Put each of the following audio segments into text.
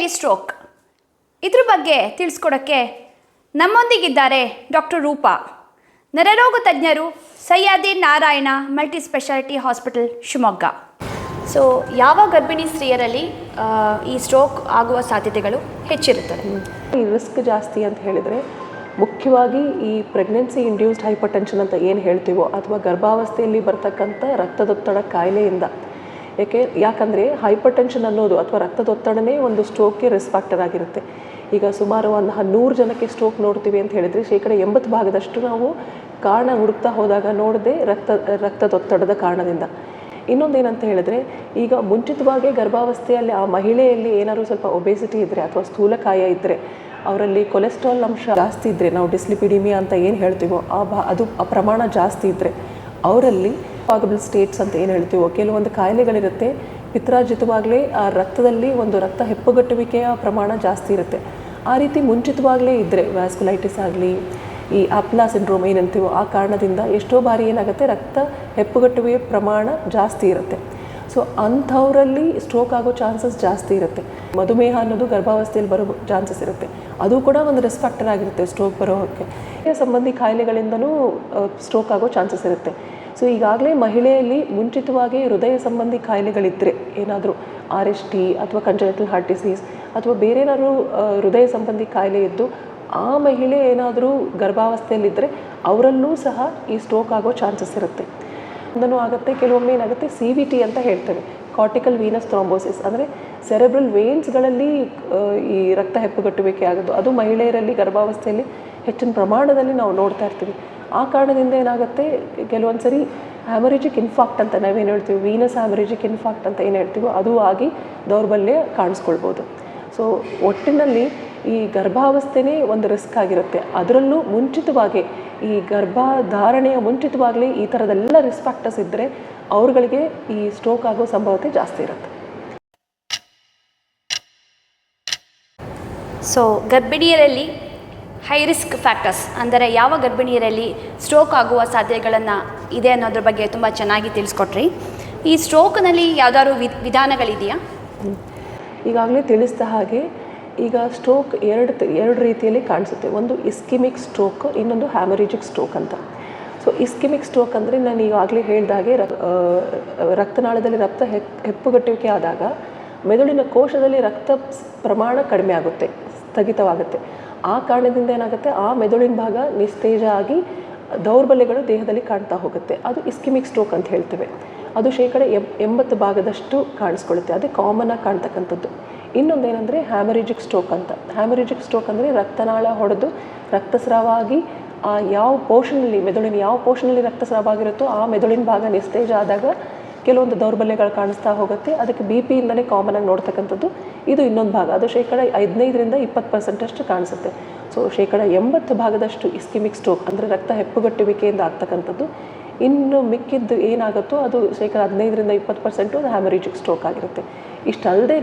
ಗರ್ಭಿಣಿಯರಲ್ಲಿ stroke ಇದ್ರ ಬಗ್ಗೆ ತಿಳಿಸ್ಕೊಡೋಕ್ಕೆ ನಮ್ಮೊಂದಿಗಿದ್ದಾರೆ ಡಾಕ್ಟರ್ ರೂಪಾ, ನರರೋಗ ತಜ್ಞರು, Sahyadri Narayana multi speciality hospital Shivamogga. So ಯಾವ ಗರ್ಭಿಣಿ ಸ್ತ್ರೀಯರಲ್ಲಿ ಈ ಸ್ಟ್ರೋಕ್ ಆಗುವ ಸಾಧ್ಯತೆಗಳು ಹೆಚ್ಚಿರುತ್ತದೆ? ಈ ರಿಸ್ಕ್ ಜಾಸ್ತಿ ಅಂತ ಹೇಳಿದರೆ ಮುಖ್ಯವಾಗಿ ಈ ಪ್ರೆಗ್ನೆನ್ಸಿ ಇಂಡ್ಯೂಸ್ಡ್ ಹೈಪರ್ಟೆನ್ಷನ್ ಅಂತ ಏನು ಹೇಳ್ತೀವೋ ಅಥವಾ ಗರ್ಭಾವಸ್ಥೆಯಲ್ಲಿ ಬರ್ತಕ್ಕಂಥ ರಕ್ತದೊತ್ತಡ ಕಾಯಿಲೆಯಿಂದ. ಯಾಕಂದರೆ ಹೈಪರ್ಟೆನ್ಷನ್ ಅನ್ನೋದು ಅಥವಾ ರಕ್ತದೊತ್ತಡನೇ ಒಂದು ಸ್ಟ್ರೋಕ್ಗೆ ರಿಸ್ಕ್ ಫ್ಯಾಕ್ಟರ್ ಆಗಿರುತ್ತೆ. ಈಗ ಸುಮಾರು ಒಂದು 100 ಜನಕ್ಕೆ ಸ್ಟ್ರೋಕ್ ನೋಡ್ತೀವಿ ಅಂತ ಹೇಳಿದರೆ 80% ನಾವು ಕಾರಣ ಹುಡುಕ್ತಾ ಹೋದಾಗ ನೋಡದೆ ರಕ್ತದೊತ್ತಡದ ಕಾರಣದಿಂದ. ಇನ್ನೊಂದೇನಂತ ಹೇಳಿದ್ರೆ, ಈಗ ಮುಂಚಿತವಾಗಿ ಗರ್ಭಾವಸ್ಥೆಯಲ್ಲಿ ಆ ಮಹಿಳೆಯಲ್ಲಿ ಏನಾದರೂ ಸ್ವಲ್ಪ ಒಬೇಸಿಟಿ ಇದ್ದರೆ ಅಥವಾ ಸ್ಥೂಲಕಾಯ ಇದ್ದರೆ, ಅವರಲ್ಲಿ ಕೊಲೆಸ್ಟ್ರಾಲ್ ಅಂಶ ಜಾಸ್ತಿ ಇದ್ದರೆ, ನಾವು ಡಿಸ್ಲಿಪಿಡಿಮಿಯಾ ಅಂತ ಏನು ಹೇಳ್ತೀವೋ ಅದು ಪ್ರಮಾಣ ಜಾಸ್ತಿ ಇದ್ದರೆ, ಅವರಲ್ಲಿ ಪಾಗಬಲ್ ಸ್ಟೇಟ್ಸ್ ಅಂತ ಏನು ಹೇಳ್ತೀವೋ ಕೆಲವೊಂದು ಕಾಯಿಲೆಗಳಿರುತ್ತೆ. ಪಿತ್ರಾರ್ಜಿತವಾಗಲೇ ಆ ರಕ್ತದಲ್ಲಿ ಒಂದು ರಕ್ತ ಹೆಪ್ಪುಗಟ್ಟುವಿಕೆಯ ಪ್ರಮಾಣ ಜಾಸ್ತಿ ಇರುತ್ತೆ. ಆ ರೀತಿ ಮುಂಚಿತವಾಗಲೇ ಇದ್ದರೆ ವ್ಯಾಸ್ಕುಲೈಟಿಸ್ ಆಗಲಿ, ಈ ಆಪ್ಲಾ ಸಿಂಡ್ರೋಮ್ ಏನಂತೀವೋ ಆ ಕಾರಣದಿಂದ ಎಷ್ಟೋ ಬಾರಿ ಏನಾಗುತ್ತೆ, ರಕ್ತ ಹೆಪ್ಪುಗಟ್ಟುವಿಕೆ ಪ್ರಮಾಣ ಜಾಸ್ತಿ ಇರುತ್ತೆ. ಸೊ ಅಂಥವರಲ್ಲಿ ಸ್ಟ್ರೋಕ್ ಆಗೋ ಚಾನ್ಸಸ್ ಜಾಸ್ತಿ ಇರುತ್ತೆ. ಮಧುಮೇಹ ಅನ್ನೋದು ಗರ್ಭಾವಸ್ಥೆಯಲ್ಲಿ ಬರೋ ಚಾನ್ಸಸ್ ಇರುತ್ತೆ, ಅದು ಕೂಡ ಒಂದು ರಿಸ್ಕ್ ಫ್ಯಾಕ್ಟರ್ ಆಗಿರುತ್ತೆ ಸ್ಟ್ರೋಕ್ ಬರೋಕ್ಕೆ. ಸಂಬಂಧಿ ಕಾಯಿಲೆಗಳಿಂದನೂ ಸ್ಟ್ರೋಕ್ ಆಗೋ ಚಾನ್ಸಸ್ ಇರುತ್ತೆ. ಸೊ ಈಗಾಗಲೇ ಮಹಿಳೆಯಲ್ಲಿ ಮುಂಚಿತವಾಗಿ ಹೃದಯ ಸಂಬಂಧಿ ಕಾಯಿಲೆಗಳಿದ್ದರೆ, ಏನಾದರೂ RST ಅಥವಾ ಕಂಜನಿಟಲ್ ಹಾರ್ಟ್ ಡಿಸೀಸ್ ಅಥವಾ ಬೇರೆ ಏನಾದರೂ ಹೃದಯ ಸಂಬಂಧಿ ಕಾಯಿಲೆ ಇದ್ದು ಆ ಮಹಿಳೆ ಏನಾದರೂ ಗರ್ಭಾವಸ್ಥೆಯಲ್ಲಿದ್ದರೆ ಅವರಲ್ಲೂ ಸಹ ಈ ಸ್ಟ್ರೋಕ್ ಆಗೋ ಚಾನ್ಸಸ್ ಇರುತ್ತೆ. ಒಂದೂ ಆಗುತ್ತೆ. ಕೆಲವೊಮ್ಮೆ ಏನಾಗುತ್ತೆ, CVT ಅಂತ ಹೇಳ್ತೇವೆ, ಕಾರ್ಟಿಕಲ್ ವೀನಸ್ ಥ್ರಾಂಬೋಸಿಸ್, ಅಂದರೆ ಸೆರೆಬ್ರಲ್ ವೇನ್ಸ್ಗಳಲ್ಲಿ ಈ ರಕ್ತ ಹೆಪ್ಪುಗಟ್ಟುವಿಕೆ ಆಗೋದು. ಅದು ಮಹಿಳೆಯರಲ್ಲಿ ಗರ್ಭಾವಸ್ಥೆಯಲ್ಲಿ ಹೆಚ್ಚಿನ ಪ್ರಮಾಣದಲ್ಲಿ ನಾವು ನೋಡ್ತಾ ಇರ್ತೀವಿ. ಆ ಕಾರಣದಿಂದ ಏನಾಗುತ್ತೆ, ಕೆಲವೊಂದು ಸರಿ ಹ್ಯಾಮರೇಜಿಕ್ ಇನ್ಫಾಕ್ಟ್ ಅಂತ ನಾವೇನು ಹೇಳ್ತೀವಿ, ವೀನಸ್ ಹ್ಯಾಮರೇಜಿಕ್ ಇನ್ಫಾಕ್ಟ್ ಅಂತ ಏನು ಹೇಳ್ತೀವೋ ಅದು ಆಗಿ ದೌರ್ಬಲ್ಯ ಕಾಣಿಸ್ಕೊಳ್ಬೋದು. ಸೊ ಒಟ್ಟಿನಲ್ಲಿ ಈ ಗರ್ಭಾವಸ್ಥೆನೇ ಒಂದು ರಿಸ್ಕ್ ಆಗಿರುತ್ತೆ. ಅದರಲ್ಲೂ ಮುಂಚಿತವಾಗಿ ಈ ಗರ್ಭಧಾರಣೆಯ ಮುಂಚಿತವಾಗಲೇ ಈ ಥರದೆಲ್ಲ ರಿಸ್ಕ್ ಫ್ಯಾಕ್ಟರ್ಸ್ ಇದ್ದರೆ ಅವ್ರುಗಳಿಗೆ ಈ ಸ್ಟ್ರೋಕ್ ಆಗೋ ಸಂಭವತೆ ಜಾಸ್ತಿ ಇರುತ್ತೆ. ಸೊ ಗರ್ಭಿಣಿಯರಲ್ಲಿ ಹೈ ರಿಸ್ಕ್ ಫ್ಯಾಕ್ಟರ್ಸ್ ಅಂದರೆ ಯಾವ ಗರ್ಭಿಣಿಯರಲ್ಲಿ ಸ್ಟ್ರೋಕ್ ಆಗುವ ಸಾಧ್ಯತೆಗಳನ್ನು ಇದೆ ಅನ್ನೋದ್ರ ಬಗ್ಗೆ ತುಂಬ ಚೆನ್ನಾಗಿ ತಿಳಿಸ್ಕೊಟ್ರಿ. ಈ ಸ್ಟ್ರೋಕ್ನಲ್ಲಿ ಯಾವುದಾದ್ರು ವಿಧಾನಗಳಿದೆಯಾ? ಈಗಾಗಲೇ ತಿಳಿಸಿದ ಹಾಗೆ ಈಗ ಸ್ಟ್ರೋಕ್ ಎರಡು ರೀತಿಯಲ್ಲಿ ಕಾಣಿಸುತ್ತೆ. ಒಂದು ಇಸ್ಕಿಮಿಕ್ ಸ್ಟ್ರೋಕ್, ಇನ್ನೊಂದು ಹ್ಯಾಮರೇಜಿಕ್ ಸ್ಟ್ರೋಕ್ ಅಂತ. ಸೊ ಇಸ್ಕಿಮಿಕ್ ಸ್ಟ್ರೋಕ್ ಅಂದರೆ ನಾನು ಈಗಾಗಲೇ ಹೇಳಿದಾಗೆ ರಕ್ತನಾಳದಲ್ಲಿ ರಕ್ತ ಹೆಪ್ಪುಗಟ್ಟುವಿಕೆ ಆದಾಗ ಮೆದುಳಿನ ಕೋಶದಲ್ಲಿ ರಕ್ತ ಪ್ರಮಾಣ ಕಡಿಮೆ ಆಗುತ್ತೆ, ಸ್ಥಗಿತವಾಗುತ್ತೆ. ಆ ಕಾರಣದಿಂದ ಏನಾಗುತ್ತೆ, ಆ ಮೆದುಳಿನ ಭಾಗ ನಿಸ್ತೇಜ ಆಗಿ ದೌರ್ಬಲ್ಯಗಳು ದೇಹದಲ್ಲಿ ಕಾಣ್ತಾ ಹೋಗುತ್ತೆ. ಅದು ಇಸ್ಕಿಮಿಕ್ ಸ್ಟ್ರೋಕ್ ಅಂತ ಹೇಳ್ತೇವೆ. ಅದು 80% ಕಾಣಿಸ್ಕೊಳ್ಳುತ್ತೆ. ಅದೇ ಕಾಮನ್ ಆಗಿ ಕಾಣ್ತಕ್ಕಂಥದ್ದು. ಇನ್ನೊಂದೇನೆಂದರೆ ಹ್ಯಾಮರೇಜಿಕ್ ಸ್ಟ್ರೋಕ್ ಅಂತ. ಹ್ಯಾಮರೇಜಿಕ್ ಸ್ಟ್ರೋಕ್ ಅಂದರೆ ರಕ್ತನಾಳ ಹೊಡೆದು ರಕ್ತಸ್ರಾವ ಆಗಿ ಆ ಯಾವ ಪೋರ್ಷನಲ್ಲಿ, ಮೆದುಳಿನ ಯಾವ ಪೋರ್ಷನಲ್ಲಿ ರಕ್ತಸ್ರಾವ ಆಗಿರುತ್ತೋ ಆ ಮೆದುಳಿನ ಭಾಗ ನಿಸ್ತೇಜ ಆದಾಗ ಕೆಲವೊಂದು ದೌರ್ಬಲ್ಯಗಳು ಕಾಣಿಸ್ತಾ ಹೋಗುತ್ತೆ. ಅದಕ್ಕೆ BPಯಿಂದಲೇ ಕಾಮನ್ ಆಗಿ ನೋಡ್ತಕ್ಕಂಥದ್ದು. ಇದು ಇನ್ನೊಂದು ಭಾಗ, ಅದು 15-20% ಕಾಣಿಸುತ್ತೆ. ಸೊ 80% ಇಸ್ಕಿಮಿಕ್ ಸ್ಟ್ರೋಕ್ ಅಂದರೆ ರಕ್ತ ಹೆಪ್ಪುಗಟ್ಟುವಿಕೆಯಿಂದ ಆಗ್ತಕ್ಕಂಥದ್ದು. ಇನ್ನು ಮಿಕ್ಕಿದ್ದು ಏನಾಗುತ್ತೋ ಅದು 15-20% ಅದು ಹ್ಯಾಮರೇಜಿಕ್ ಸ್ಟ್ರೋಕ್ ಆಗಿರುತ್ತೆ. ಇಷ್ಟಲ್ಲದೇ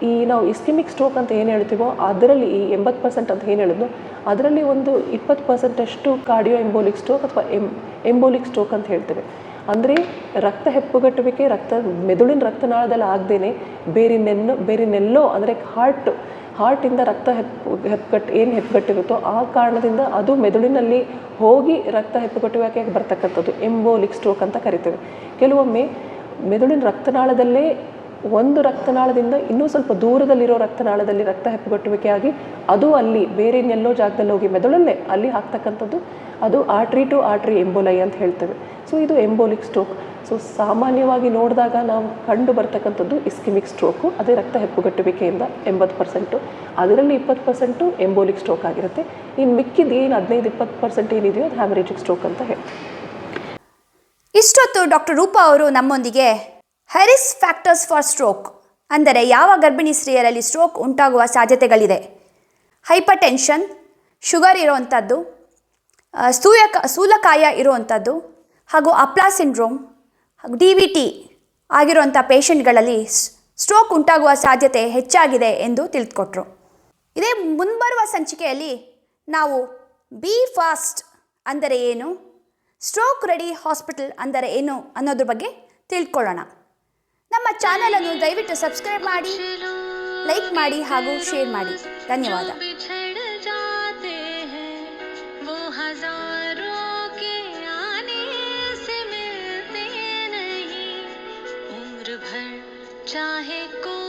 ಈ ನಾವು ಇಸ್ಕಿಮಿಕ್ ಸ್ಟ್ರೋಕ್ ಅಂತ ಏನು ಹೇಳ್ತೀವೋ ಅದರಲ್ಲಿ ಈ 80% ಅಂತ ಏನು ಹೇಳಿದ್ನೋ ಅದರಲ್ಲಿ ಒಂದು 20% ಕಾರ್ಡಿಯೋ ಎಂಬೋಲಿಕ್ ಸ್ಟ್ರೋಕ್ ಅಥವಾ ಎಂಬೋಲಿಕ್ ಸ್ಟ್ರೋಕ್ ಅಂತ ಹೇಳ್ತೇವೆ. ಅಂದರೆ ರಕ್ತ ಹೆಪ್ಪುಗಟ್ಟುವಿಕೆ ಮೆದುಳಿನ ರಕ್ತನಾಳದಲ್ಲಿ ಆಗದೇನೆ ಬೇರೆನೆಲ್ಲೋ ಅಂದರೆ ಹಾರ್ಟಿಂದ ರಕ್ತ ಹೆಪ್ಪುಗಟ್ಟಿರುತ್ತೋ ಆ ಕಾರಣದಿಂದ ಅದು ಮೆದುಳಿನಲ್ಲಿ ಹೋಗಿ ರಕ್ತ ಹೆಪ್ಪುಗಟ್ಟುವಿಕೆಗೆ ಬರ್ತಕ್ಕಂಥದ್ದು ಎಂಬೋಲಿಕ್ ಸ್ಟ್ರೋಕ್ ಅಂತ ಕರಿತೇವೆ. ಕೆಲವೊಮ್ಮೆ ಮೆದುಳಿನ ರಕ್ತನಾಳದಲ್ಲೇ ಒಂದು ರಕ್ತನಾಳದಿಂದ ಇನ್ನೂ ಸ್ವಲ್ಪ ದೂರದಲ್ಲಿರೋ ರಕ್ತನಾಳದಲ್ಲಿ ರಕ್ತ ಹೆಪ್ಪುಗಟ್ಟುವಿಕೆ ಆಗಿ ಅದು ಅಲ್ಲಿ ಬೇರೆ ಇನ್ನೆಲ್ಲೋ ಜಾಗದಲ್ಲಿ ಹೋಗಿ ಮೆದುಳಲ್ಲೇ ಅಲ್ಲಿ ಹಾಕ್ತಕ್ಕಂಥದ್ದು, ಅದು ಆರ್ಟ್ರಿ ಟು ಆರ್ಟ್ರಿ ಎಂಬೋಲೈ ಅಂತ ಹೇಳ್ತೇವೆ. ಸೊ ಇದು ಎಂಬೋಲಿಕ್ ಸ್ಟ್ರೋಕ್. ಸೊ ಸಾಮಾನ್ಯವಾಗಿ ನೋಡಿದಾಗ ನಾವು ಕಂಡು ಬರ್ತಕ್ಕಂಥದ್ದು ಇಸ್ಕಿಮಿಕ್ ಸ್ಟ್ರೋಕು, ಅದೇ ರಕ್ತ ಹೆಪ್ಪುಗಟ್ಟುವಿಕೆಯಿಂದ 80%, ಅದರಲ್ಲಿ 20% ಎಂಬೋಲಿಕ್ ಸ್ಟ್ರೋಕ್ ಆಗಿರುತ್ತೆ. ಇನ್ನು ಮಿಕ್ಕಿದ್ದು ಏನು 15-20% ಏನಿದೆಯೋ ಅದು ಹ್ಯಾಮರೇಜಿಕ್ ಸ್ಟ್ರೋಕ್ ಅಂತ ಹೇಳಿ. ಇಷ್ಟೊತ್ತು ಡಾಕ್ಟರ್ ರೂಪಾ ಅವರು ನಮ್ಮೊಂದಿಗೆ high risk factors for stroke ಅಂದರೆ ಯಾವ ಗರ್ಭಿಣಿ ಸ್ತ್ರೀಯರಲ್ಲಿ ಸ್ಟ್ರೋಕ್ ಉಂಟಾಗುವ ಸಾಧ್ಯತೆಗಳಿದೆ, ಹೈಪರ್ ಟೆನ್ಷನ್, ಶುಗರ್ ಇರೋವಂಥದ್ದು, ಸ್ಥೂಲಕಾಯ ಇರುವಂಥದ್ದು ಹಾಗೂ ಆಪ್ಲಾ ಸಿಂಡ್ರೋಮ್ ಹಾಗೂ DVT ಆಗಿರುವಂಥ ಪೇಷಂಟ್ಗಳಲ್ಲಿ ಸ್ಟ್ರೋಕ್ ಉಂಟಾಗುವ ಸಾಧ್ಯತೆ ಹೆಚ್ಚಾಗಿದೆ ಎಂದು ತಿಳಿದುಕೊಟ್ರು. ಇದೇ ಮುಂಬರುವ ಸಂಚಿಕೆಯಲ್ಲಿ ನಾವು ಬಿ ಫಾಸ್ಟ್ ಅಂದರೆ ಏನು, ಸ್ಟ್ರೋಕ್ ರೆಡಿ ಹಾಸ್ಪಿಟಲ್ ಅಂದರೆ ಏನು ಅನ್ನೋದ್ರ ಬಗ್ಗೆ ತಿಳ್ಕೊಳ್ಳೋಣ. ನಮ್ಮ ಚಾನಲನ್ನು ದಯವಿಟ್ಟು ಸಬ್ಸ್ಕ್ರೈಬ್ ಮಾಡಿ. ಲೈಕ್ ಮಾಡಿ ಹಾಗೂ ಶೇರ್ ಮಾಡಿ. ಧನ್ಯವಾದ. बिछड़ जाते हैं वो हजारों के आने से मिलते नहीं, उम्र भर चाहे कोई